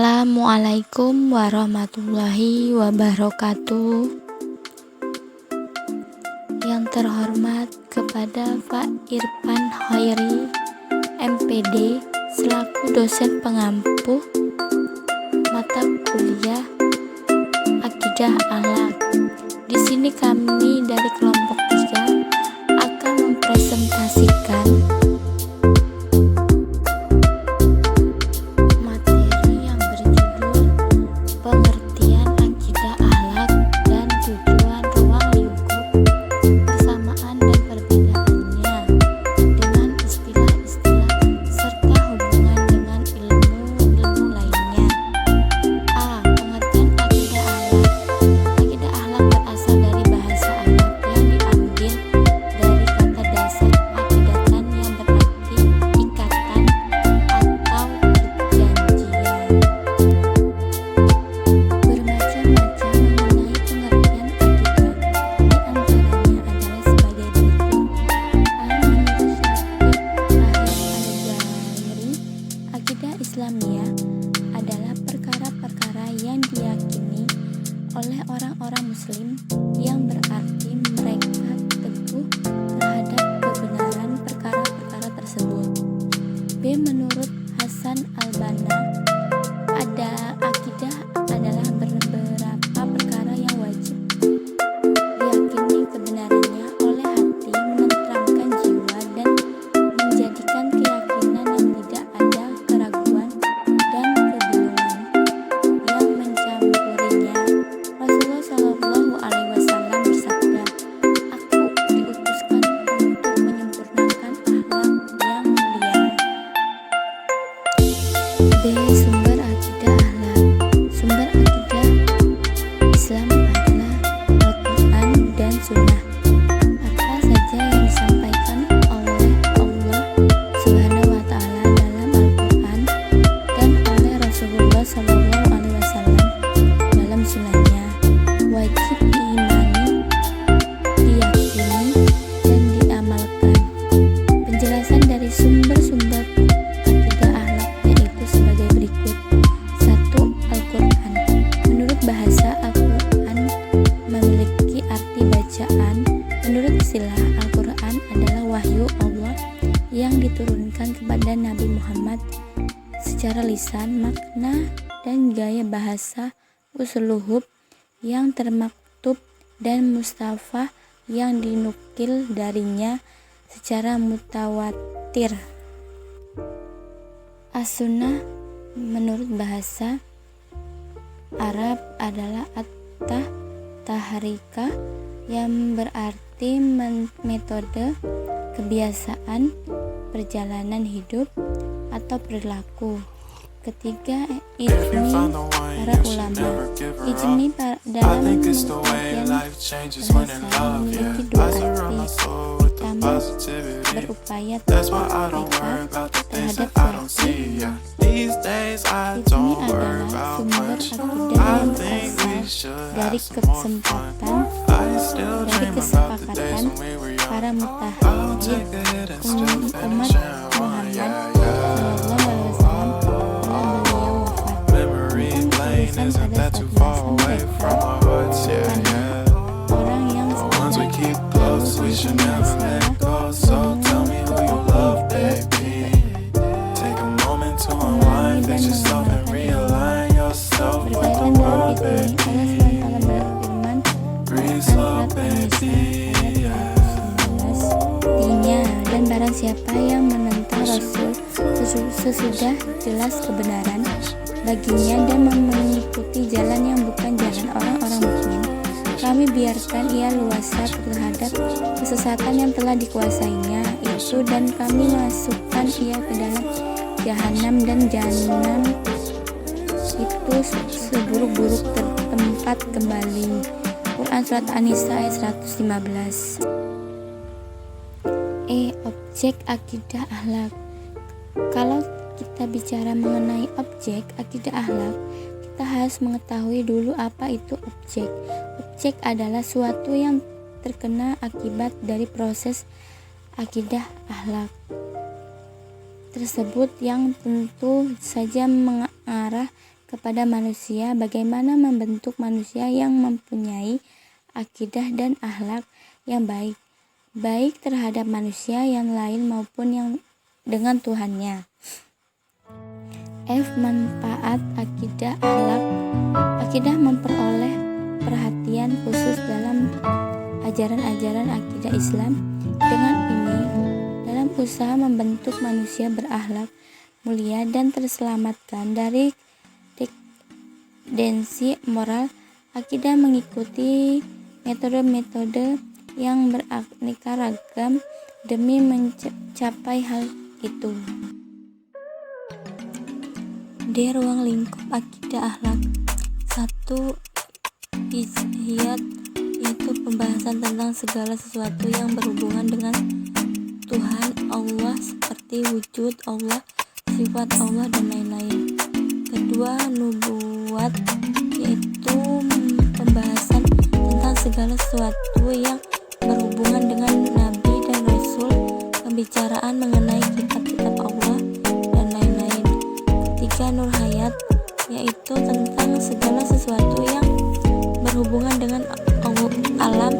Assalamualaikum warahmatullahi wabarakatuh. Yang terhormat kepada Pak Irfan Khairi, MPD, selaku dosen pengampu mata kuliah Akidah Akhlak. Di sini kami dari kelompok 3 akan mempresentasikan Islamiyah adalah perkara-perkara yang diyakini oleh orang-orang muslim, yang berarti mereka teguh terhadap kebenaran perkara-perkara tersebut. B. Menurut Hasan al-Banna, akidah adalah beberapa perkara yang wajib diyakini kebenarannya oleh hati, menenteramkan jiwa, dan menjadikan keyakinan yang tidak ada keraguan dan kebingungan yang mencampurinya. Rasulullah Shallallahu Alaihi Wasallam bersabda, "Aku diutuskan untuk menyempurnakan akhlak yang mulia." B. Sumber akidah akhlak. Sumber akidah Islam adalah Al-Quran dan Sunnah. Apa saja yang disampaikan oleh Allah Subhanahu wa Ta'ala dalam Al-Quran dan oleh Rasulullah Shallallahu Alaihi Wasallam dalam Sunnahnya wajib diimani, diyakini, dan diamalkan. Penjelasan dari sumber-sumber akidah akhlak yaitu sebagai berikut. 1. Al-Quran. Menurut bahasa, Al-Quran memiliki arti bacaan. Menurut istilah, Al-Quran adalah wahyu Allah yang diturunkan kepada Nabi Muhammad secara lisan, makna, dan gaya bahasa usluhub yang termaktub, dan mustafah yang dinukil darinya secara mutawatir. As-Sunnah menurut bahasa Arab adalah at-tahrika, yang berarti metode, kebiasaan, perjalanan hidup, atau perilaku. Ketiga, ijmi para ulama. Ijmi dalam pengertian bahasa memiliki dua arti. Pertama, berupaya terhadap suatu. Ijmi adalah sumber akidah yang berasal dari kesempatan, dari kesepakatan para mutahayyid umat Muhammad Sallallahu Alaihi Wasallam setelah beliau wafat. Tulisan pada 14 karena orang yang sebenarnya mengikuti masalah berkaitan dengan itu, Allah SWT berfirman, dan barang siapa yang menentang Rasul sesudah jelas kebenaran baginya dan mengikuti jalan yang bukan jalan orang-orang mukmin, kami biarkan ia luasa terhadap kesesatan yang telah dikuasainya itu, dan kami masukkan ia ke dalam jahanam, dan jahanam itu seburuk-buruk tempat kembali. Quran Surat An-Nisa ayat 115. Objek akidah akhlak. Kalau kita bicara mengenai objek akidah akhlak, kita harus mengetahui dulu apa itu objek. Objek adalah suatu yang terkena akibat dari proses akidah akhlak tersebut, yang tentu saja mengarah kepada manusia, bagaimana membentuk manusia yang mempunyai akidah dan akhlak yang baik, baik terhadap manusia yang lain maupun yang dengan Tuhannya. F. Manfaat akidah akhlak. Akidah memperoleh perhatian khusus dalam ajaran-ajaran akidah Islam. Dengan ini, dalam usaha membentuk manusia berakhlak mulia dan terselamatkan dari dekadensi moral, akidah mengikuti metode-metode yang beraneka ragam demi mencapai hal itu. D. Ruang lingkup akidah akhlak. 1. Ijtihad, yaitu pembahasan tentang segala sesuatu yang berhubungan dengan Tuhan Allah seperti wujud Allah, sifat Allah, dan lain-lain. Kedua, nubuat, yaitu pembahasan tentang segala sesuatu yang berhubungan dengan Nabi dan Rasul, pembicaraan mengenai kitab-kitab Allah, dan lain-lain. Ketiga, nur hayat, yaitu tentang segala sesuatu yang berhubungan dengan alam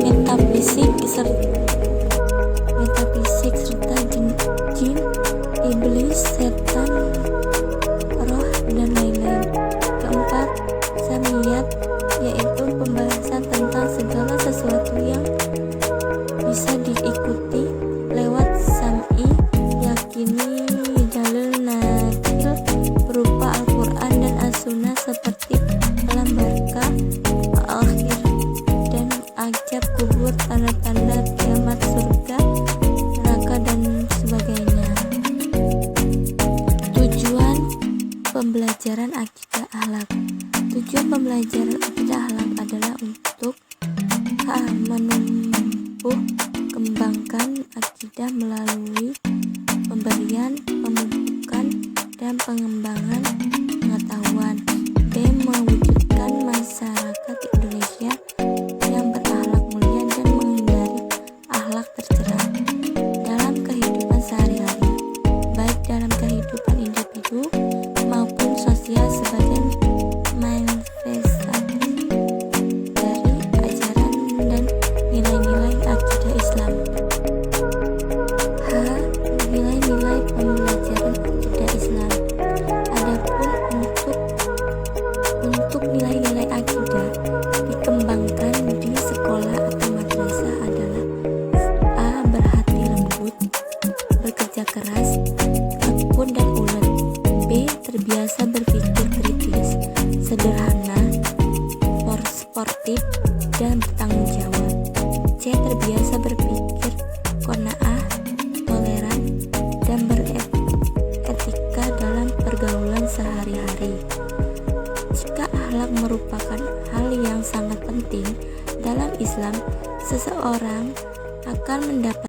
metafisik serta jin, iblis, setan, roh, dan lain-lain. Keempat, samiyat, yaitu pembahasan tentang segala sesuatu yang bisa diikuti lewat sam'i, yakini dalil nakil berupa Al-Quran dan As-Sunnah seperti alam barkah, akhir, dan ajab kubur, tanda-tanda kiamat, surga, neraka, dan sebagainya. Tujuan pembelajaran akidah akhlak. Tujuan pembelajaran akidah akhlak adalah untuk menumbuh kembangkan akidah melalui pemberian, pemupukan, dan pengembangan pengetahuan. B. Mewujudkan masyarakat Indonesia yang berakhlak mulia dan menghindari akhlak tercela dalam kehidupan sehari-hari, baik dalam kehidupan individu maupun sosial, sebagai manifestasi dari ajaran dan nilai-nilai akidah Islam. H. Nilai-nilai pembelajaran akidah Islam. Adapun untuk nilai-nilai akidah dikembangkan di sekolah atau madrasah adalah: A. Berhati lembut, bekerja keras, tekun dan ulet. B. Terbiasa berpikir kritis, sederhana, sportif, dan bertanggung jawab. C. Terbiasa berpikir qanaah, toleran, dan beretika dalam pergaulan sehari-hari. Jika akhlak merupakan hal yang sangat penting dalam Islam, seseorang akan mendapat